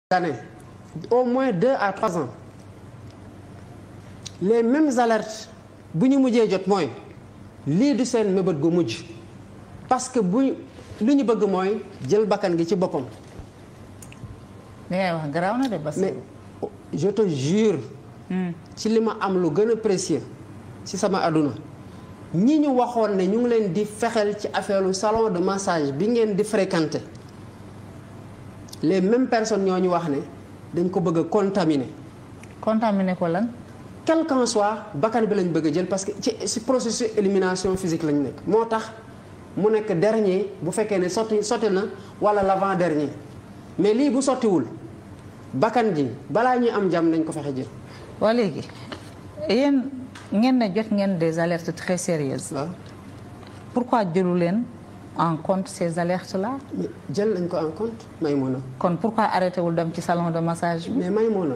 d'années, au moins 2 à 3 ans, les mêmes alertes bu ñu mujjee jot mooy lii du seen mébét gu mujj parce que bu lu ñu bëgg mooy jël bakkan gi ci boppam. li ngay wax garaaw na de Bassirou. mais je te jure. ci li ma am lu gën a précieux ci sama àdduna ñi ñu waxoon ne ñu ngi leen di fexeel ci affaire salon de massage bi ngeen di fréquenter les mêmes personnes ñoo ñu wax ne dañ ko bëgg a contaminer. contaminer ko lan. quel qu'en soit bakkan bi lañ bëgg a jël parce que ci processus élimination physique lañ nekk moo tax mu nekk dernier bu fekkee ne sotti na wala l'avant dernier mais lii bu sottiwul bakkan ji balaa ñuy am jàmm nañ ko fexe jël. waa léegi yéen ngeen ne jot ngeen des alertes très sérieuses. waaw pourquoi jëlu leen en compte ces alertes là. mais jël nañ ko en compte Maïmouna. kon pourquoi arrêté wul dem ci salon de massage bi. mais Maïmouna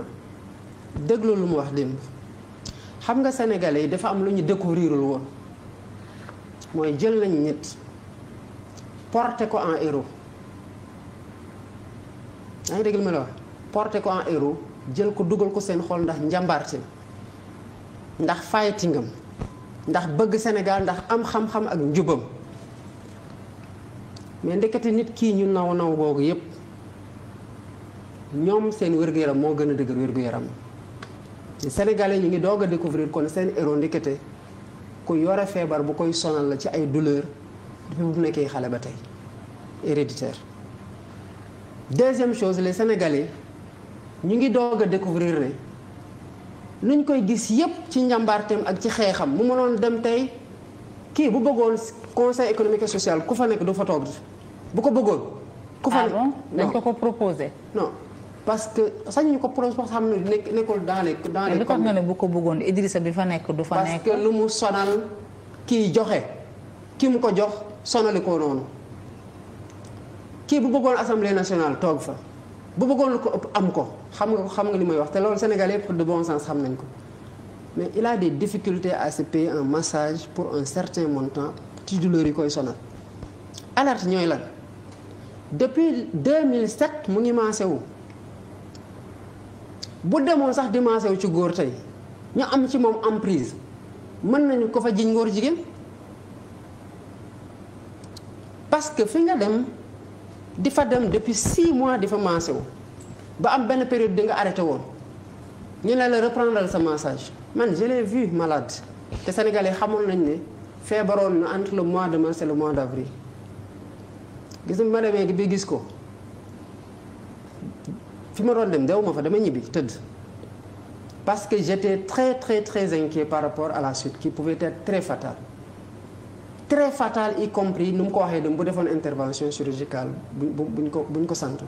déglu lu mu wax démb xam nga sénégalais yi dafa am lu ñu découvrirul woon mooy jël nañ nit porté ko en héros yaa ngi dégg li ma la wax porté ko en héros jël ko dugal ko seen xol ndax njàmbaarte ndax fightingam ndax bëgg Sénégal ndax am xam-xam ak njubam mais ndekete nit kii ñu naw googu yépp ñoom seen wér-gu-yaram moo gën a dëgër wér-gu-yaram Sénégalais ñu ngi doog a découvrir kon seen héros ndekete ku yore feebar bu koy sonal la ci ay douleur depuis bu nekkee xale ba tey héréditaire. Deuxième chose les Sénégalais ñu ngi doog a découvrir ne luñ koy gis yépp ci njàmbaarteem ak ci xeexam mu mënoon dem tey kii bu bëggoon conseil économique et social ku fa nekk du fa toog bu ko bëggoon. ku fa nekk dañ ko proposé. non parce que sañuñu ko proposé parce que xam ne nekkul dans les li tax nga ne bu ko bëggoon Idrissa bi fa nekk du fa nekk. parce que lu mu sonal kii joxe ki mu ko jox sonali ko noonu kii bu bëggoon assemblée nationale toog fa. bu bëggoon lu ko ëpp am ko xam nga li may wax te loolu Sénégalais yëpp de bon sens xam nañ ko mais il a des difficultés à se payer un massage pour un certain montant ci douleur yi koy sonal. alerte ñooy lan depuis 2007 mu ngi maase wu bu demoon sax di maase wu ci góor tey ñu am ci moom emprise mën nañu ko fa jiñ ngóor jigéen parce que fi nga dem. di fa dem depuis 6 mois di fa massé wu ba am benn période di nga arrêté woon ñu ne la reprendre sa massage man je l'ai vu malade te Sénégalais xamoon nañ ne feebaroon na entre le mois de mars et le mois d'avril gis nga ma demee bi gis ko fi ma doon dem dew ma fa dama ñibbi tëdd parce que j'étais très inquiet par rapport à la suite qui pouvait être très fatale y compris nu mu ko waxee dem bu defoon intervention chirurgicale buñ ko sant.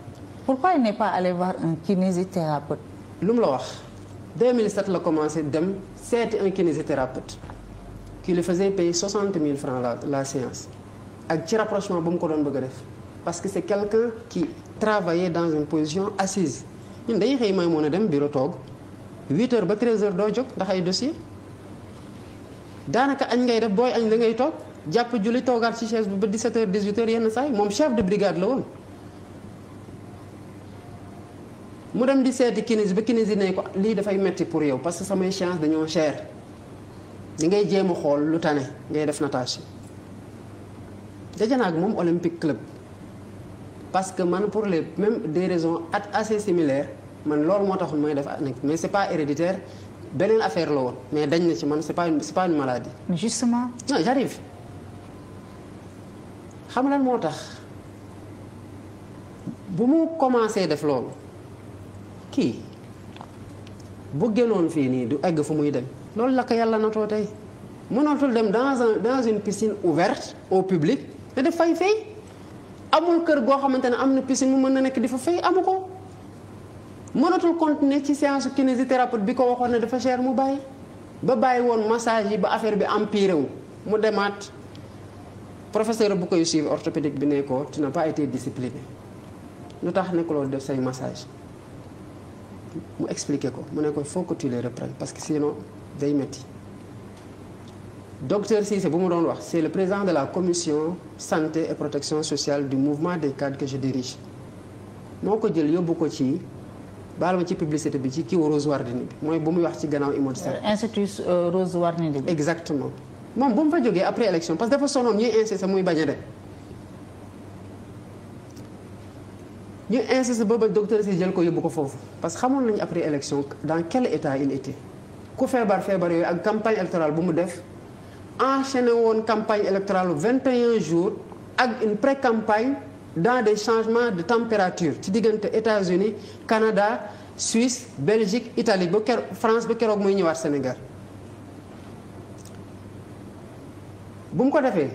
pourquoi il n'est pas allé voir un kinésithérapeute. lu mu la wax 2007 la commencé dem seeti un kinésithérapeute qui lui faisait payer 60 000 francs la séance ak ci rapprochement bu mu ko doon bëgg a def parce que c'est quelqu'un qui travaillait dans une position assise ñun dañuy xëy may mën a dem bureau toog 8 heures ba 13 heures doo jóg ndax ay dossier daanaka añ ngay def booy añ da ngay toog. jàpp julli toogaat ci chaise bi ba 17h 18h yenn saa yi moom chef de brigade la woon mu dem di seeti kinési ba kinési ne ko lii dafay metti pour yow parce que samay chance dañoo cher li ngay jéem a xool lu tane ngay def natation daje naa ak moom Olympique Club parce que man pour les même des raisons assez similaires man loolu moo taxul may def nekk mais c'est pas héréditaire beneen affaire la woon mais dañ na ci man c'est pas une maladie. mais justement. non j'arrive. xam lan moo tax bu mu commencé def loolu kii bu génnoon fii nii du egg fu muy dem loolu la ko yàlla natoo tey mënatul dem dans une piscine ouverte au public te def fay amul kër goo xamante ne am na piscine mu mën na nekk di fa fay amu ko mënatul continuer ci séance kinésithérapeute bi ko waxoon ne dafa cher mu bàyyi woon massage yi ba affaire bi empiré wu mu demaat. professeur bu koy suivre orthopédique bi ne ko tu n'as pas été discipliné lu tax nekkuloo def say massage mu expliqué ko mu ne ko faut que tu les reprennes parce que sinon day metti docteur Cissé bu mu doon wax c'est le président de la commission santé et protection sociale du mouvement des cadres que je dirige moo ko jël yóbbu ko ci baal ma ci publicité bi ci kii Rose Wardini bi mooy bu muy wax ci gannaaw Imod Sène. institut Rose Wardini bi. exactement moom bu mu fa jógee après élection parce que dafa sonoon ñuy insister muy bañ a dem ñu insister ba docteur si jël ko yóbbu ko foofu parce que xamoon nañu après élection dans quel état il était ku feebar yooyu ak campagne électorale bu mu def enchaîné woon campagne électorale 21 jours ak une pré-campagne dans des changements de température ci diggante États-Unis Canada Suisse Belgique Italie ba France ba keroog muy ñëwaat Sénégal bu mu ko defee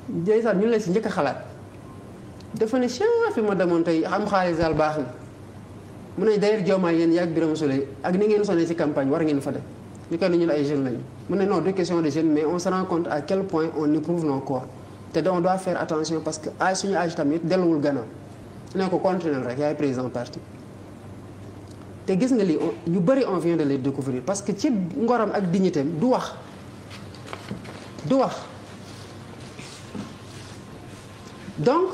ndeysaan ñu la si njëkk a xalaat dafa ne fi ma demoon tey am xaalis daal baax na mu ne d'ailleurs Diomaye yéen yaag Birame Souleye ak ni ngeen sonné ci campagne war ngeen fa dem ñu koy ñu ay jeunes lañu mu ne non de question de jeunes mais on se rend compte à quel point on éprouve nos corps te on doit faire attention parce que ay suñu âge tamit delluwul gannaaw ne ko continuer rek yaay président parti te gis nga lii ñu bëri on vient de les découvrir parce que ci ngoram ak dignitéem du wax donc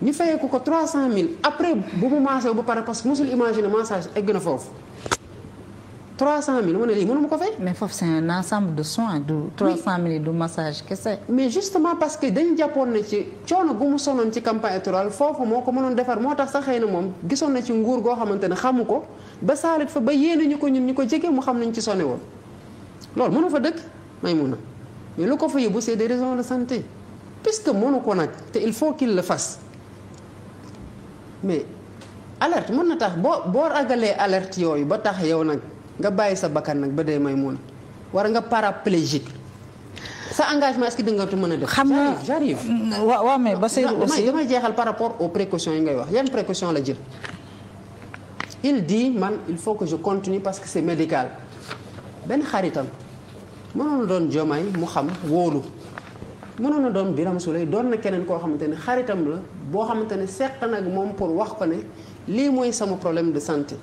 ñu fayee ko 300000 après bu mu maasee ba pare parce que mosul imaginer massage egg na foofu 300000 mu ne lii mënu ma ko fay. mais foofu c'est un ensemble de soins du 300000 du massage kese. mais justement parce que dañu jàppoon na ci coono gu mu sonoon ci campagne électorale foofu moo ko mënoon defar moo tax sax xëy na moom gisoon na ci nguur goo xamante ne xamu ko ba saalit fa ba yéene ñu ko ñun ñu ko jege mu xam nañ ci sonné woon loolu mënu fa dëkk may mun na mais lu ko fa yóbbu c'est des raisons de santé puisque mënu ko nag te il faut qu'il le fasse mais alerte mën na tax boo ragalee alerte yooyu ba tax yow nag nga bàyyi sa bakkan nag ba dee may mun war nga paraplégique sa engagement est-ce que di nga mën a def. xam nga j'arrive waaw mais Bassirou aussi damay jeexal par rapport aux précautions yi ngay wax yan précaution la jël. il dit man il faut que je continue parce que c'est médical benn xaritam mënoon na doon Diomaye mu xam wóolu mënoon na doon Birame Souleye doon na keneen koo xamante ne xaritam la boo xamante ne seq nag moom pour wax ko ne lii mooy sama problème de santé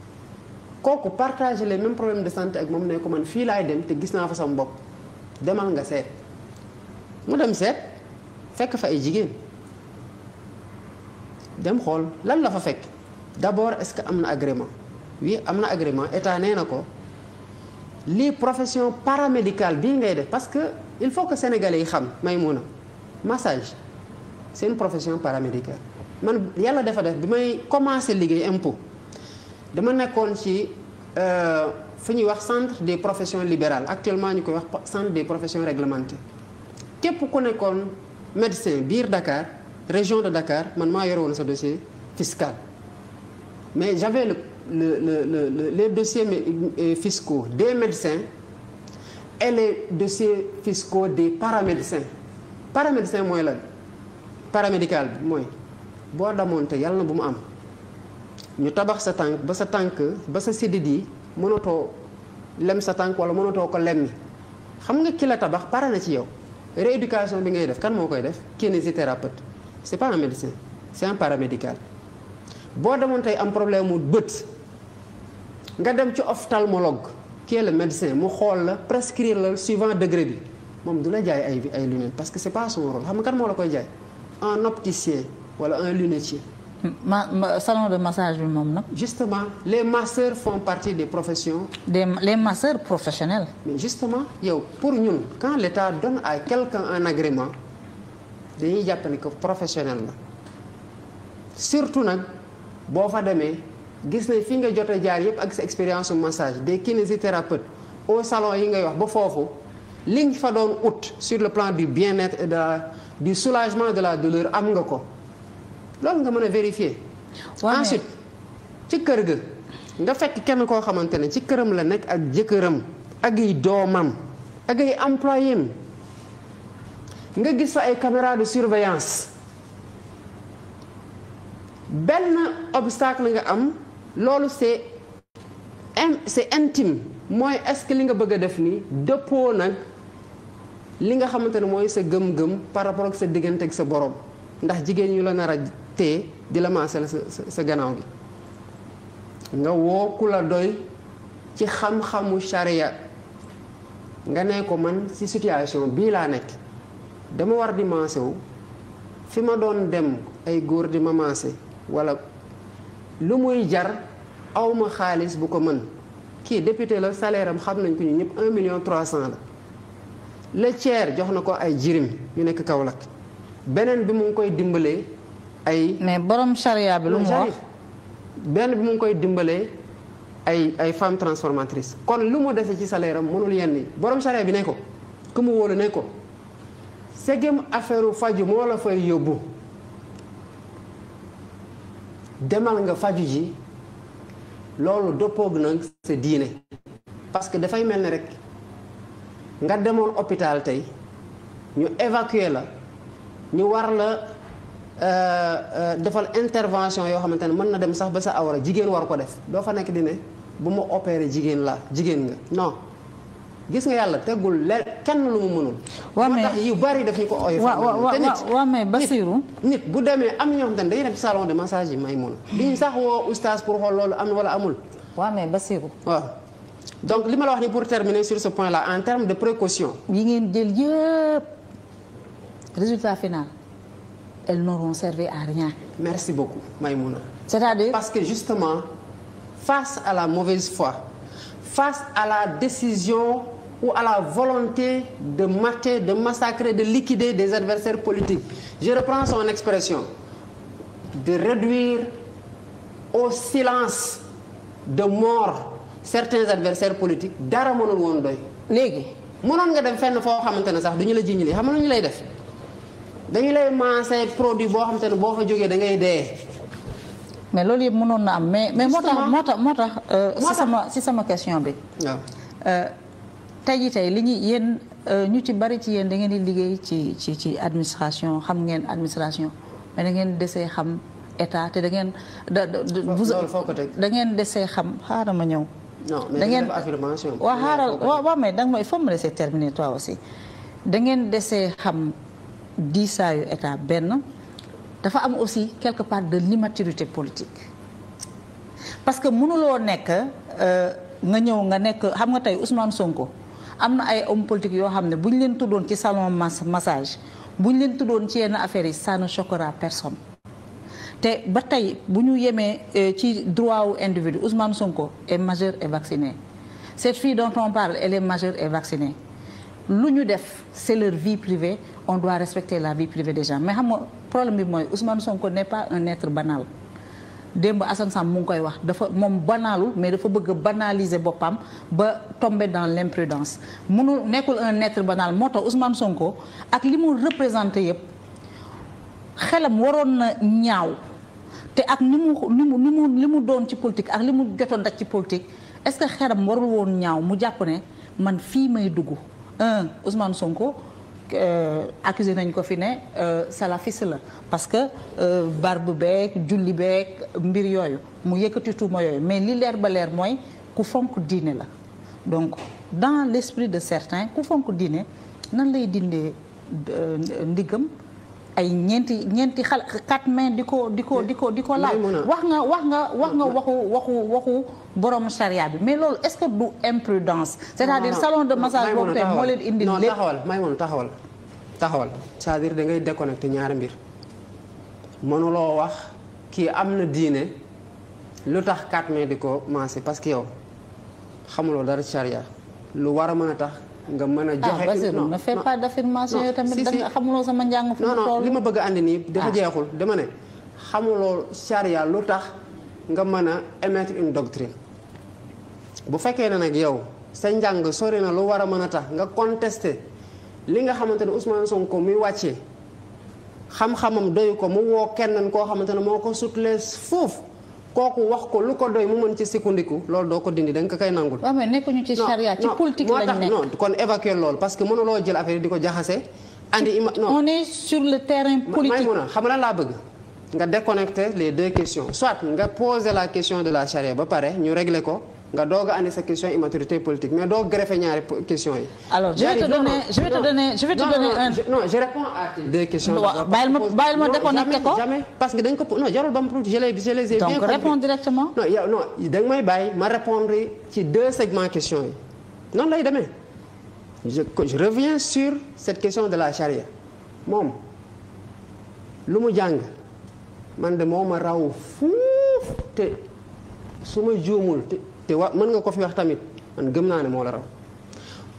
kooku partager les mêmes problèmes de santé ak moom ne ko man fii laay dem te gis naa fa sama bopp demal nga seet mu dem seet fekk fa ay jigéen dem xool lan la fa fekk d'abord est-ce que am na agrément oui am na agrément état nee na ko lii profession paramédicale bii ngay def parce que il faut que sénégalais yi xam Maïmouna massage c'est une profession paramédicale man yàlla dafa def bi may commencer liggéey impôt dama nekkoon ci fu ñuy wax centre des professions libérales actuellement ñu koy wax centre des professions réglementées képp ku nekkoon médecin biir Dakar région de Dakar man maa yore woon sa dossier fiscal mais j'avais les dossiers fiscaux des médecins et les dossiers fiscaux des paramédecins paramédecin mooy lan paramédical bi mooy boo damoon te yàlla na bu mu am ñu tabax sa tànk ba sa sidit yi mënatoo lem sa tànk wala mënatoo ko lemmi xam nga ki la tabax pare na ci yow rééducation bi ngay def kan moo koy def kinésithérapeute c'est pas un médecin c'est un paramédical boo demoon tey am problème mu bët nga dem ci ophtalmologue qui est le médecin mu xool la prescrire la suivant degré bi moom du la jaay ay lunettes parce que c'est pas son rôle xam nga kan moo la koy jaay un opticien wala un lunetier. salon de massage bi moom nag. justement les masseurs font partie des professions. les masseurs professionnels. mais justement yow pour ñun quand l'État donne à quelqu'un un agrément dañuy jàpp ne que professionnel la surtout nag boo fa demee gis nañ fi nga jot a jaar yëpp ak sa expérience su massage des kinésithérapeutes au salon yi ngay wax ba foofu liñ fa doon ut sur le plan du bien-être et du soulagement de la douleur am nga ko. loolu nga mën a vérifier. ensuite ci kër ga nga fekk kenn koo xamante ne ci këram la nekk ak jëkkëram ak ay doomam ak ay employés nga gis fa ay caméras de surveillance benn obstacle nga am loolu c'est intime mooy est-ce que li nga bëgg a def nii dëppoo nag li nga xamante ne mooy sa gëm-gëm par rapport ak sa diggante ak sa borom ndax jigéen ñu la nar a te di la maasal sa gannaaw gi nga woo ku la doy ci xam-xamu charia nga ne ko man ci situation bii laa nekk dama war di maase wu fi ma doon dem ay góor di ma maase wala lu muy jar awma xaalis bu ko mën kii député la salaire am xam nañ ko ñu ñëpp 1,3 million la le tiers jox na ko ay jirim yu nekk Kaolack beneen bi mu ngi koy dimbalee ay. mais borom charia bi lu mu wax. benn bi mu ngi koy dimbalee ay femmes transformatrices kon lu mu dese ci salaire am mënul yenn yi borom charia bi ne ko ku mu wóolu ne ko segem affaire faju moo la fay yóbbu demal nga faju ji loolu dëppoog nag sa diine parce que dafay mel ni rek nga demoon hôpital tey ñu évacuer la ñu war la defal intervention yoo xamante ne mën na dem sax ba sa awra jigéen war ko def doo fa nekk di ne bu ma opéré jigéen nga non gis nga yàlla teggul kenn lu mu mënul. waaw mais moo tax yu bari daf ñu ko oyof. waaw mais Bassirou. nit bu demee am ñoo xamante ne dañuy dem ci salon de massage yi may mun duñu sax woo oustaz pour xool loolu am wala amul. waaw mais Bassirou. waaw donc li ma la wax ni pour terminer sur ce point là en termes de précaution. yi ngeen jël yëpp résultat final elles n'auront servi à rien. merci beaucoup Maïmouna. c'est-à-dire parce que justement face à la mauvaise foi face à la décision ou à la volonté de mater, de massacrer, de liquider des adversaires politiques, je reprends son expression, de réduire au silence de mort certains adversaires politiques dara mënul woon doy. léegi mënoon nga dem fenn foo xamante ne sax du ñu la jiñ li xam nga lu ñu lay def dañu lay maasee produit boo xamante ne boo fa jógee da ngay dee. mais loolu yëpp mënoon na am mais moo tax si sama question bi. waaw. tey jii tey li ñuy yéen ñu ci bari ci yéen da ngeen di liggéey ci administration xam ngeen administration mais da ngeen desee xam état te da ngeen. loolu foo ko teg da ngeen desee xam xaaral ma ñëw. non mais da ngeen def affirmation. waaw xaaral waaw mais da nga may il faut me laisser terminer toi aussi da ngeen desee xam diisaayu état benn dafa am aussi quelque part de l'immaturité politique parce que mënuloo nekk nga ñëw nga nekk xam nga tey Ousmane Sonko. am na ay hommes politiques yoo xam ne bu ñu leen tuddoon ci salon massage bu ñu leen tuddoon ci yenn affaires yi ça ne choquera personne te ba tey bu ñu yemee ci droit wu individu Ousmane Sonko est majeur et vacciné cette fille dont on parle elle est majeure et vaccinée lu ñu def c'est leur vie privée on doit respecter la vie privée des gens mais xam nga problème bi mooy Ousmane Sonko n'est pas un être banal. démb Assane Sam mu ngi koy wax dafa moom banaalul mais dafa bëgg a banaliser boppam ba tomber dans l'imprudence mënul nekkul un être banal moo tax Ousmane Sonko ak li mu représenté yëpp xelam waroon na ñaaw te ak li mu doon ci politique ak li mu jotoon daj ci politique est-ce que xelam warul woon ñaaw mu jàpp ne man fii may dugg Ousmane Sonko accusé nañ ko fi ne salafiste la parce que barbe beeg julli beeg mbir yooyu mu yëkkati tuuma yooyu mais li leer ba leer mooy ku fonk diine la donc dans l'esprit de certains ku fonk diine nan lay dindee ndiggam ay ñeenti xal 4 mains di ko laal wax nga waxu borom charia bi mais loolu est-ce que du imprudence c'est-à-dire salon de massage boobu tey moo leen indi lépp taxawal c'est-à-dire da ngay déconnecter ñaari mbir mënuloo wax kii am na diine lu tax 4 mains di ko massé parce que yow xamuloo dara charia lu war a mën a tax nga mën a joxe non ne fais pas d'affirmation yow tamit da nga xamuloo sama njàng fu mu toll li ma bëgg a andi nii dafa jeexul dama ne xamuloo charia lu tax nga mën a émettre une doctrine bu fekkee ne nag yow sa njàng sori na lu war a mën a tax nga contester li nga xamante ne Ousmane Sonko muy wàccee xam-xamam doyu ko mu woo kenn koo xamante ne moo ko sutlee foofu kooku wax ko lu ko doy mu mën ci sukkandiku loolu doo ko dindi da nga ko koy nangul. waaw mais nekkuñu ci charia ci politique lañ nekk non kon évacuer loolu parce que mënuloo jël affaire yi di ko jaxase. andi non on est sur le terrain politique. may mun a xam nga lan laa bëgg nga déconnecter les deux questions soit nga poser la question de la charia ba pare ñu régler ko nga doog a andi sa question immaturité politique mais doo greffer ñaari questions yi. alors je vais te donner un. non je réponds à tes deux questions. bàyyil ma déconnecter ko jamais parce que dañ ko non jarul ba mu je les ai bien donc réponds directement. non yow non da nga may bàyyi ma répondre ci deux segments questions yi noonu lay demee je reviens sur cette question de la charia moom lu mu jàng man de moo ma raw fuuf fuuf te su ma juumul te mën nga ko fi wax tamit man gëm naa ne moo la raw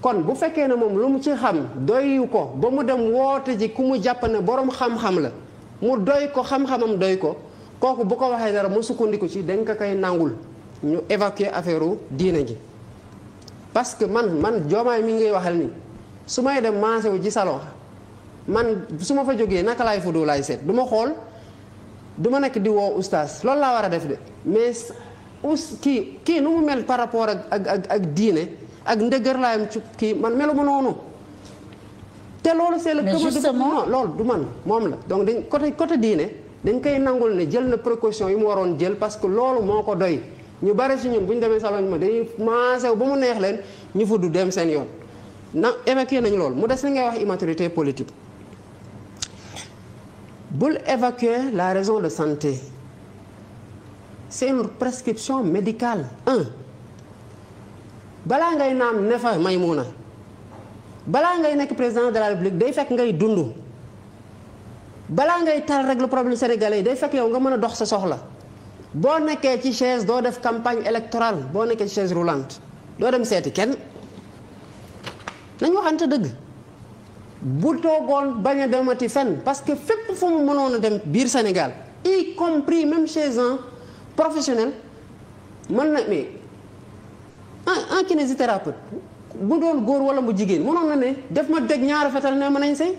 kon bu fekkee ne moom lu mu ci xam doyu ko ba mu dem woote ji ku mu jàpp ne borom xam-xam la mu doy ko xam-xamam doy ko kooku bu ko waxee dara mu sukkandiku ci dañ ko koy nangul ñu évacuer affaire u diine ji parce que man Diomaye mi ngay waxal ni su may dem maase wu ci salon man su ma fa jógee naka laay fudu laay seet du ma xool du ma nekk di woo oustaz loolu laa war a def de mais kii nu mu mel par rapport ak diine ak ndëgër laayam ci kii man melu ma noonu te loolu c'est le justement loolu du man moom la donc dañ côté diine dañ koy nangul ne jël na précaution yi mu waroon jël parce que loolu moo ko doy ñu bari si ñun bu ñu demee salon ma dañuy maasew ba mu neex leen ñu fudd dem seen yoon na évacuer nañu loolu mu des na ngay wax immaturité politique bul évacuer la raison de santé c'est une prescription médicale balaa ngay naam ne fa Maymuna balaa ngay nekk président de la République day fekk ngay dund balaa ngay tal rek le problème sénégalais yi day fekk yow nga mën a dox sa soxla boo nekkee ci chaise doo def campagne électorale boo nekkee ci chaise roulante doo dem seeti kenn nañ waxante dëgg bu toogoon bañ a demati fenn parce que fépp fu mu mënoon a dem biir Sénégal y compris même chez un professionnel mën na mais un kinésithérapeute bu doon góor wala mu jigéen mënoon na ne def ma dégg ñaari fetal ne mën nañ sëy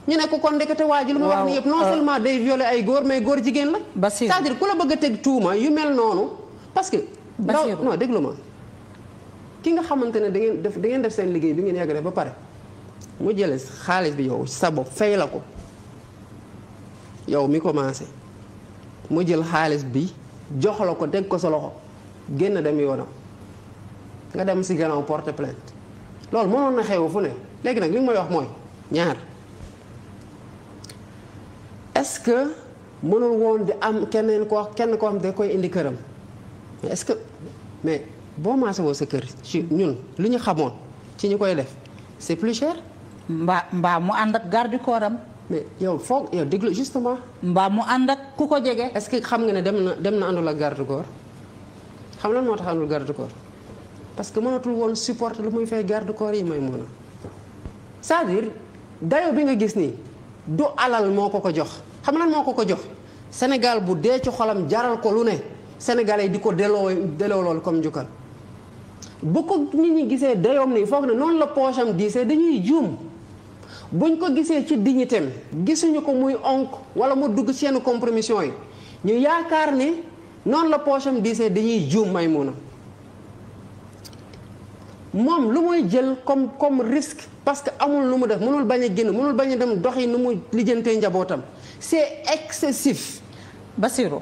ñu ne ko kon ndekete waa ji lu ma wax ni yëpp non seulement day violer ay góor mais góor jigéen la c'est-à-dire ku la bëgg a teg tuuma yu mel noonu parce que non déglu ma ki nga xamante ne da ngeen def seen liggéey bi ngeen yàgg def ba pare mu jële xaalis bi yow sa bopp fay la ko yow mi commencé mu jël xaalis bi jox la ko teg ko sa loxo génn dem yoonam nga dem si gannaaw porte plainte loolu mënoon na xew fu ne léegi nag li nga may wax mooy ñaar est-ce que mënul woon di am kenn koo xam da koy indi këram mais est-ce que mais boo maase woo sa kër ci ñun lu ñu xamoon ci ñu koy def c'est plus cher. mbaa mu ànd ak garde du corps am. mais yow foog yow déglu justement. mbaa mu ànd ak ku ko jege. est-ce que xam nga ne dem na àndul ak garde du corps xam lan moo tax àndul garde du corps parce que mënatul woon supporter lu muy fay garde du corps yi may mën a c'est-à-dire dayo bi nga gis nii du alal moo ko jox xam lan moo ko jox Sénégal bu dee ci xolam jaral ko lu ne Sénégalais yi di ko delloo loolu comme njukkal bu ko nit ñi gisee dayoom nii foog ne noonu la poche am diisee dañuy juum buñ ko gisee ci dignitéem gisuñu ko muy onk wala mu dugg ci yenn compromission yi ñu yaakaar ni noonu la poche am diisee dañuy juum may mun a moom lu muy jël comme risque parce que amul lu mu def mënul bañ a génn mënul bañ a dem doxi nu mu lijjantee njabootam c'est excessif. Bassirou,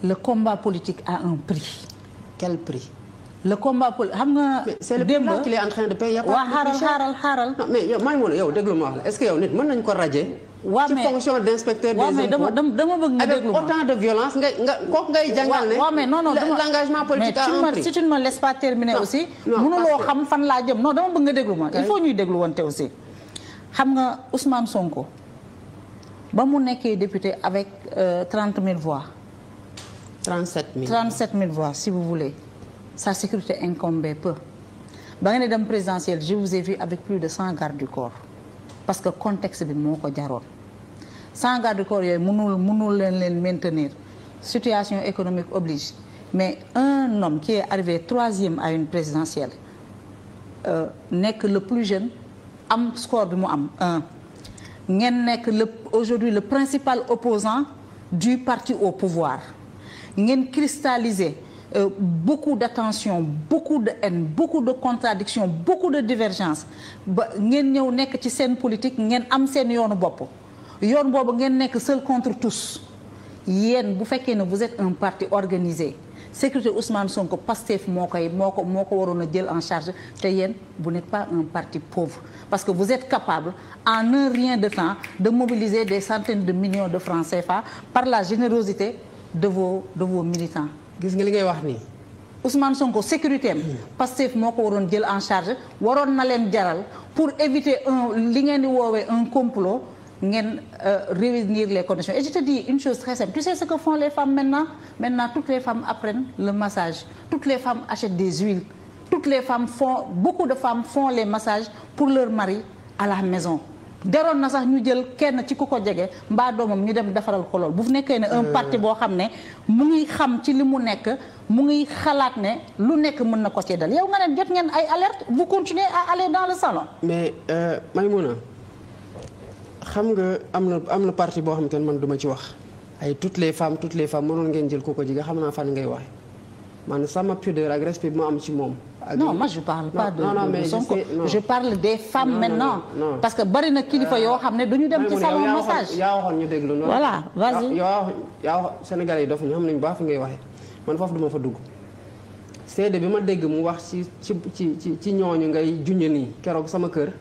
le combat politique a un prix. Quel prix? Le combat politique xam nga. c'est le prix qu'il est en train de payer. waa xaaral. non mais yow Maïmouna yow déglu ma wax la est-ce que yow nit mën nañu ko radier. ci fonction d'inspecteur des impôts dama bëgg nga déglu ma avec autant de violence nga kooku ngay jàngal ne. waaw mais non l'engagement politique a un prix. si tu ne me laisses pas terminer aussi. mënuloo xam fan laa jëm non dama bëgg nga déglu ma. il faut ñuy déglu wante aussi. xam nga Ousmane Sonko ba mu nekkee député avec 30 000 voix. 37 000 voix si vous voulez. Sa sécurité incombait peu. ba nga ne dem présidentielle je vous ai vu avec plus de 100 gardes du corps parce que contexte bi moo ko jaroon 100 gardes du corps yooyu mënul leen maintenir situation économique oblige mais un homme qui est arrivé 3e à une présidentielle nekk le plus jeune am score bi mu am 1 ngeen nekk aujourd'hui le principal opposant du parti au pouvoir ngeen cristalliser beaucoup d'attention beaucoup de haine beaucoup de contradictions beaucoup de divergences ba ngeen ñëw nekk ci seen politique ngeen am seen yoonu bopp yoon boobu ngeen nekk seul contre tous yéen bu fekkee ne vous êtes un parti organisé sécurité Ousmane Sonko Pastef moo ko waroon a jël en charge te yéen vous n'êtes pas un parti pauvre parce que vous êtes capable en un rien de temps de mobiliser des centaines de millions de francs CFA par la générosité de vos militants. gis nga li ngay wax nii. Ousmane Sonko sécurité am Pastef moo ko waroon jël en charge waroon na leen jaral pour éviter li ngeen di woowee un complot ngeen réunir les conditions et je te dis une chose très simple tu sais ce que font les femmes maintenant toutes les femmes apprennent le massage toutes les femmes achètent des huiles toutes les femmes beaucoup de femmes font les massages pour leur mari à la maison deroon na sax ñu jël kenn ci ku ko jege mbaa doomam ñu dem defaral ko lool bu nekkee ne un parti boo xam ne mu ngi xam ci li mu nekk mu ngi xalaat ne lu nekk mën na ko ci dal yow nga ne jot ngeen ay alerte vous continuez à aller dans le salon. mais Maïmouna xam nga am na parti boo xam te ne man duma ci wax ay toutes les femmes mënoon ngeen jël ku ko jege xam naa fan ngay waxe man sama pudeur ak respect bi ma am ci moom. non moi je parle pas de Sonko je parle des femmes non, maintenant non. parce que bari na kilifa yoo xam ne duñu dem ci salon massage yaa waxoon ñu déglu noonu voilà vas-y yaa wax Sénégalais yi dof ñu xam nañu baax fi ngay waxee man foofu duma fa dugg seede bi ma dégg mu wax ci ñooñu ngay junj nii keroog sama kër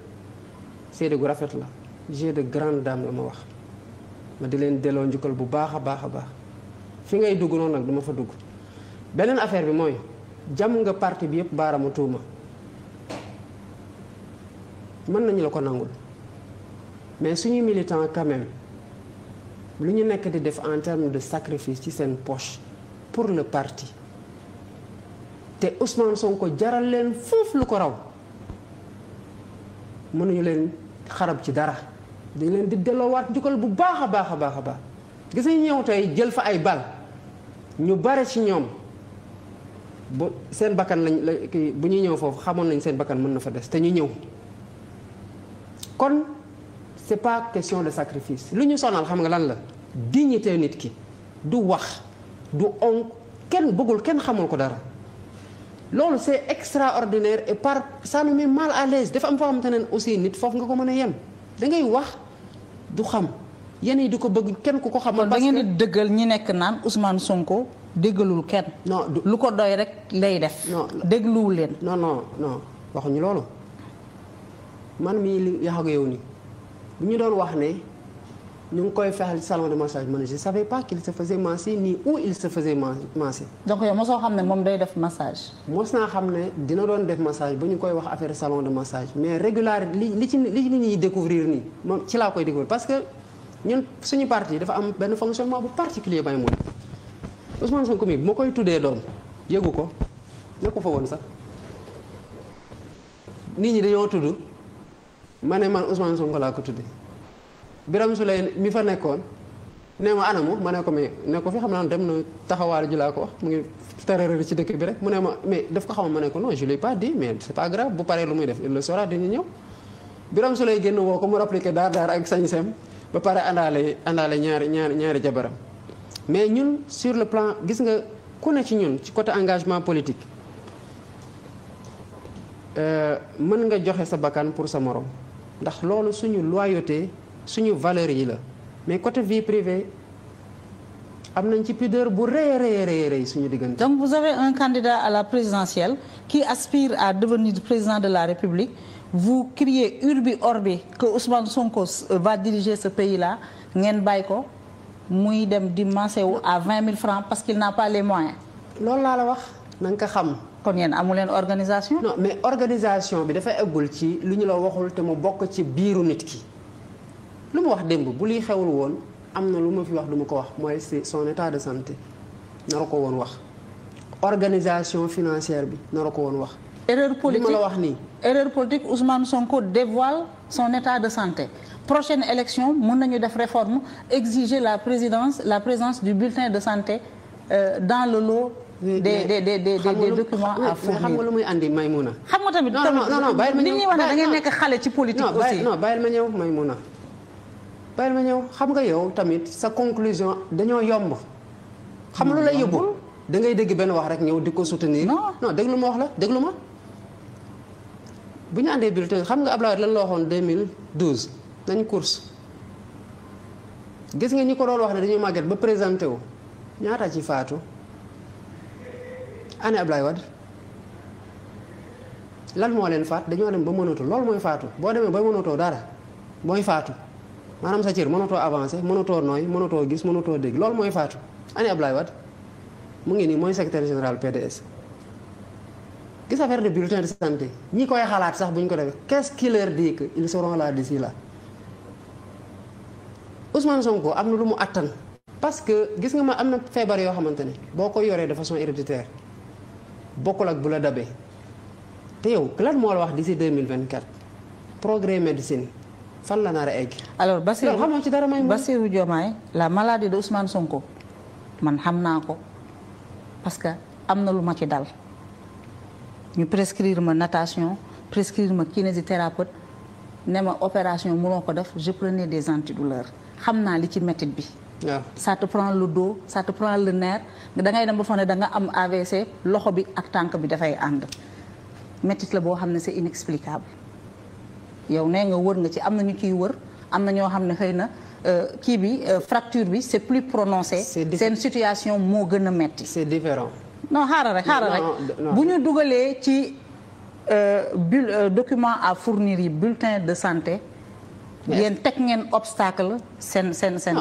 seede gu rafet la j'ai de grandes dames la ma wax ma di leen delloo njukkal bu baax a baax a baax fi ngay dugg noonu nag duma fa dugg beneen affaire bi mooy jam nga parti bi yëpp baaraamu tuuma mën nañu la ko nangul mais suñuy militant quand même lu ñu nekk di def en termes de sacrifice ci seen poche pour le parti te Ousmane Sonko jaral leen foofu lu ko raw mënuñu leen xarab ci dara dañ leen di delloowaat njukkal bu baax a baax a baax a baax gis nga ñëw tey jël fa ay bal ñu bare ci ñoom bu seen bakkan la kii bu ñuy ñëw foofu xamoon nañ seen bakkan mën na fa des te ñu ñëw kon c'est pas question de sacrifice lu ñu sonal xam nga lan la dignité nit ki du wax du onk kenn bëggul kenn xamul ko dara loolu c'est extraordinaire et par ça nous met mal à l'aise dafa am foo xamante ne aussi nit foofu nga ko mën a yem da ngay wax du xam yéen yi du ko bëgg kenn ku ko xamal. parce que da ngeen di dëggal ñi nekk naan Ousmane Sonko déggalul kenn. non lu ko doy rek lay def. non dégluwul leen. non waxuñu loolu man mii li yax ak yow nii bu ñu doon wax ne ñu ngi koy fexeel salon de massage man je savais pas qu'il se faisait masser ni où il se faisait masser. donc yow mosoo xam ne moom day def massage. mos naa xam ne dina doon def massage ba ñu koy wax affaire salon de massage mais régularité li ci ñuy découvrir nii moom ci laa koy découvrir parce que ñun suñu parti dafa am benn fonctionnement bu particulier bay moom Ousmane Sonko mi bu ma koy tuddee doom yëgu ko nekku fa woon sax nit ñi dañoo tudd ma ne man Ousmane Sonko laa ko tuddee Birame Souleye mi fa nekkoon nee ma anamu ma ne ko mais ne ko fi xam naa dem na taxawaal ji laa ko wax mu ngi tararari ci dëkk bi rek mu ne ma mais daf ko xamal ma ne ko non je l'ai pas dit mais c'est pas grave bu paree lu muy def il le saura dañu ñëw Birame Souleye génn woo ko mu rappliqué daar ak sañ-sem ba pare àndaale ñaari jabaram mais ñun sur le plan gis nga ku ne ci ñun ci côté engagement politique mën nga joxe sa bakkan pour sa morom ndax loolu suñu loyauté suñu valeur yi la mais côté vie privée am nañ ci pudeur bu rëy suñu diggante. donc vous avez un candidat à la présidentielle qui aspire à devenir président de la République vous criez urbi orbi que Ousmane Sonko va diriger ce pays-là ngeen bàyyi ko muy dem di masser wu à 20 000 francs parce qu'il n'a pas les moyens. loolu laa la wax na nga ko xam. kon yéen amu leen organisation. non mais organisation bi dafay eggul ci lu ñu la waxul te mu bokk ci biiru nit ki lu mu wax démb bu liy xewul woon am na lu ma fi wax du ma ko wax mooy c'est son état de santé nara ko woon wax organisation financière bi nara ko woon wax. erreur politique li ma la wax nii. erreur politique Ousmane Sonko dévoile son état de santé prochaine élection mën nañu def réforme exiger la présence du bulletin de santé dans le lot. des documents à fournir. xam nga lu muy andi Maïmouna. xam nga tamit non bàyyil ma ñëw nit ñi wax ne da ngeen nekk xale ci politique aussi. non bàyyil ma ñëw Maïmouna bàyyil ma ñëw xam nga yow tamit sa conclusion dañoo yomb. xam nga lu lay yóbbu da ngay dégg benn wax rek ñëw di ko soutenir. non déglu ma wax la déglu ma. bu ñu àndee bulletin xam nga Abdoulaye lan la waxoon 2012 nañ course gis nga ñi ko doon wax ne dañuy màgget ba présenté wu ñaata ci faatu. année Abdoulaye Wade lan moo leen faat dañoo dem ba mënatoo loolu mooy faatu boo demee ba mënatoo dara mooy faatu maanaam sa cër mënatoo avancé mënatoo nooy mënatoo gis mënatoo dégg loolu mooy faatu année Abdoulaye Wade mu ngi nii mooy secrétaire général PDS. gis affaire de bulletin de santé ñi koy xalaat sax bu ñu ko defee qu'est-ce qui leur dit que ils seront là d'ici là Ousmane Sonko am na lu mu attan parce que gis nga ma am na feebar yoo xamante ne boo ko yoree de façon héréditaire bokkul ak bu la dabee te yow lan moo la wax d'ici 2024 progrès médecine fan la nar a egg. alors Bassirou xamoo ci dara may Bassirou Diomaye la maladie de Ousmane Sonko man xam naa ko parce que am na lu ma ci dal ñu prescrire ma natation prescrire ma kinésithérapeute ne ma opération mënoo ko def je prenais des antidouleurs xam naa li ci métit bi. waaw ça te prend le dos ça te prend le nerf da ngay dem ba fa ne da nga am AVC loxo bi ak tànk bi dafay ànd métit la boo xam ne c'est inexplicable yow nee nga wër nga ci am na ñu ciy wër am na ñoo xam ne xëy na kii bi fracture bi c'est plus prononcé. seen situation moo gën a metti. c'est différent. non xaaral rek bu ñu dugalee ci document à fournir yi bulletin de santé. yéen teg ngeen obstacle seen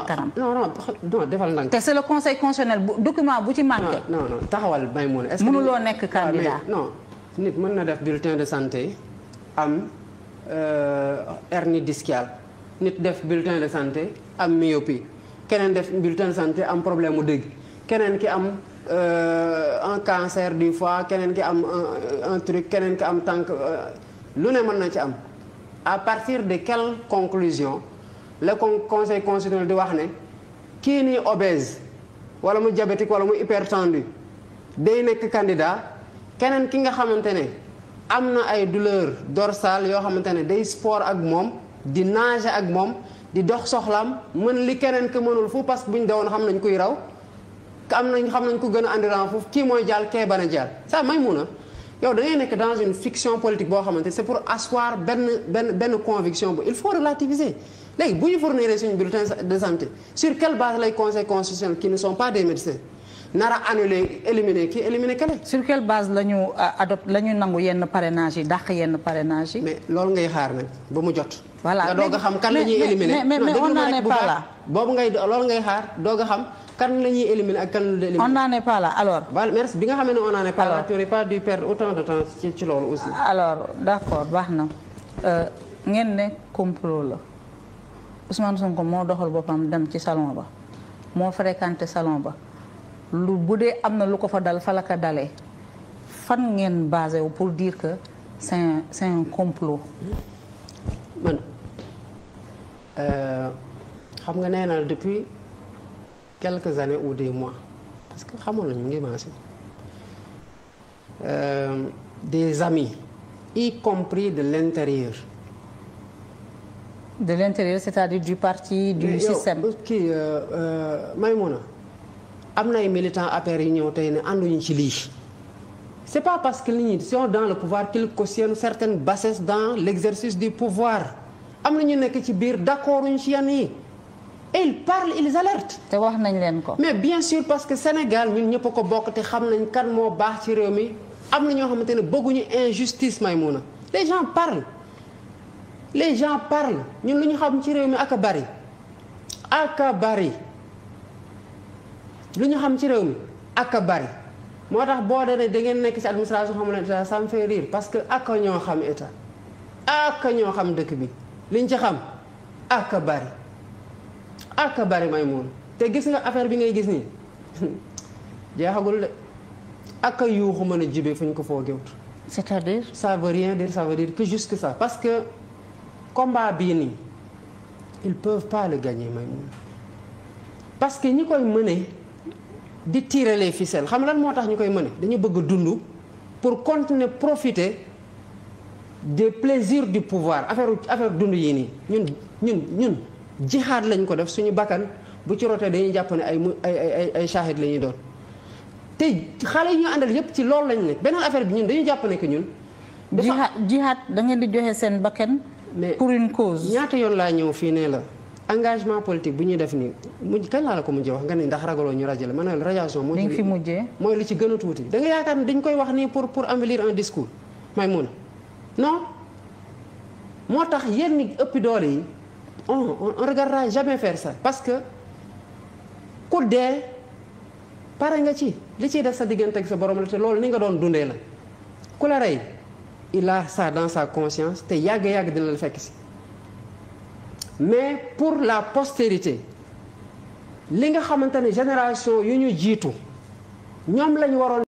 kanam. non defal ndànk. te c'est le conseil constitutionnel bu document bu ci manqué. non taxawal Maïmouna. est-ce que mënuloo nekk candidat. non nit mën na def bulletin de santé am hernie discale nit def bulletin de santé am myopie keneen def bulletin de santé am problème mu dégg keneen ki am un cancer du foie keneen ki am un truc keneen ki am tànk lu ne mën na ci am. à partir de quelle conclusion le conseil constitutionnel di wax ne kii nii obèse wala mu diabétique wala mu hypertendu day nekk candidat keneen ki nga xamante ne am na ay douleur dorsale yoo xamante ne day sport ak moom di nager ak moom di dox soxlaam mën li keneen ki mënul fu parce que bu ñu dawoon xam nañ kuy raw xam nañ ko gën a andiran foofu kii mooy jàll kee bana jàll ça Maïmouna yow da ngay nekk dans une fiction politique boo xamante c'est pour asseoir benn conviction bu il faut relativiser léegi bu ñu fournir suñu bulletin de santé sur quelle base lay conseil constitutionnel qui ne sont pas des médecins nar a annuler éliminer kii éliminer kele. sur quelle base la ñu nangu yenn parrainage yi dàq yenn parrainage yi. mais loolu ngay xaar nag ba mu jot. voilà nga doog a xam kan la ñuy éliminer mais on n'en est pas là. boobu loolu ngay xaar doog a xam. kan la ñuy éliminer ak kan la éliminer. on n'en est pas là alors. merci bi nga xam ne on n'en est pas là tu n'aurais pas dû perdre autant de temps ci loolu aussi. alors d'accord baax na ngeen ne complot la Ousmane Sonko moo doxal boppam dem ci salon ba moo fréquenté salon ba lu bu dee am na lu ko fa dal fa la ko dalee fan ngeen basé wu pour dire que c'est un complot. man xam nga nee naa depuis. quelques années ou des mois parce que xamoon nañu ngi maase des amis y compris de l'intérieur. de l'intérieur c'est-à-dire du parti du système. kii Maïmouna am na ay militants APR yi ñëw tey ne ànduñu ci lii c'est pas parce que nit ñi sont dans le pouvoir qu'ils cautionnent certaines bassesses dans l'exercice du pouvoir am na ñu nekk ci biir d'accorduñ ci yenn yi. et ils parlent ils alertent. te wax nañ leen ko. mais bien sûr parce que Sénégal ñun ñëpp a ko bokk te xam nañ kan moo baax ci réew mi am na ñoo xamante ne bëgguñu injustice Maïmouna les gens parlent ñun lu ñu xam ci réew mi ak a bari lu ñu xam ci réew mi ak a bari moo tax boo da ngeen nekk ci administration xam ne état ça me fait rire parce que ak a ñoo xam état ak a ñoo xam dëkk bi liñ ci xam ak a bari. ak bari Maïmouna te gis nga affaire bi ngay gis nii jeexagul de ak yuuxu mën a jibe fu ñu ko foogewut. c'est-à-dire. ça veut rien dire ça veut dire que juste ça parce que combat bii nii ils peuvent pas le gagner Maïmouna parce que ñi koy mëne di tirer les ficelles xam lan moo tax ñu koy mëne dañu bëgg dund pour continuer profiter des plaisirs du pouvoir affaire dund yii nii ñun. jihaad lañ ko def suñu bakkan bu ci rotee dañuy jàpp ne ay shahid la ñuy doon te xale yi ñu àndal yépp ci loolu lañ nekk beneen affaire bi ñun dañuy jàpp ne que ñun. jihaad da ngeen di joxe seen bakkan. mais pour une cause. ñaata yoon laa ñëw fii ne la engagement politique bu ñuy def nii kañ laa la ko mujjee wax nga ne ndax ragaloo ñu rajale ma ne la radiation. moo fi mujjee mooy li ci gën a tuuti. da nga yaakaar ne dañ koy wax nii pour embellir un discours Maïmouna non moo tax yenn ëppi doole yi. on regardera jamais faire ça parce que ku dee pare nga ci li ciy def sa diggante ak sa borom la te loolu ni nga doon dundee la ku la rey il a ça dans sa conscience te yàgg-yàgg dina la fekk si mais pour la postérité li nga xamante ne génération yu ñu jiitu ñoom lañu waroon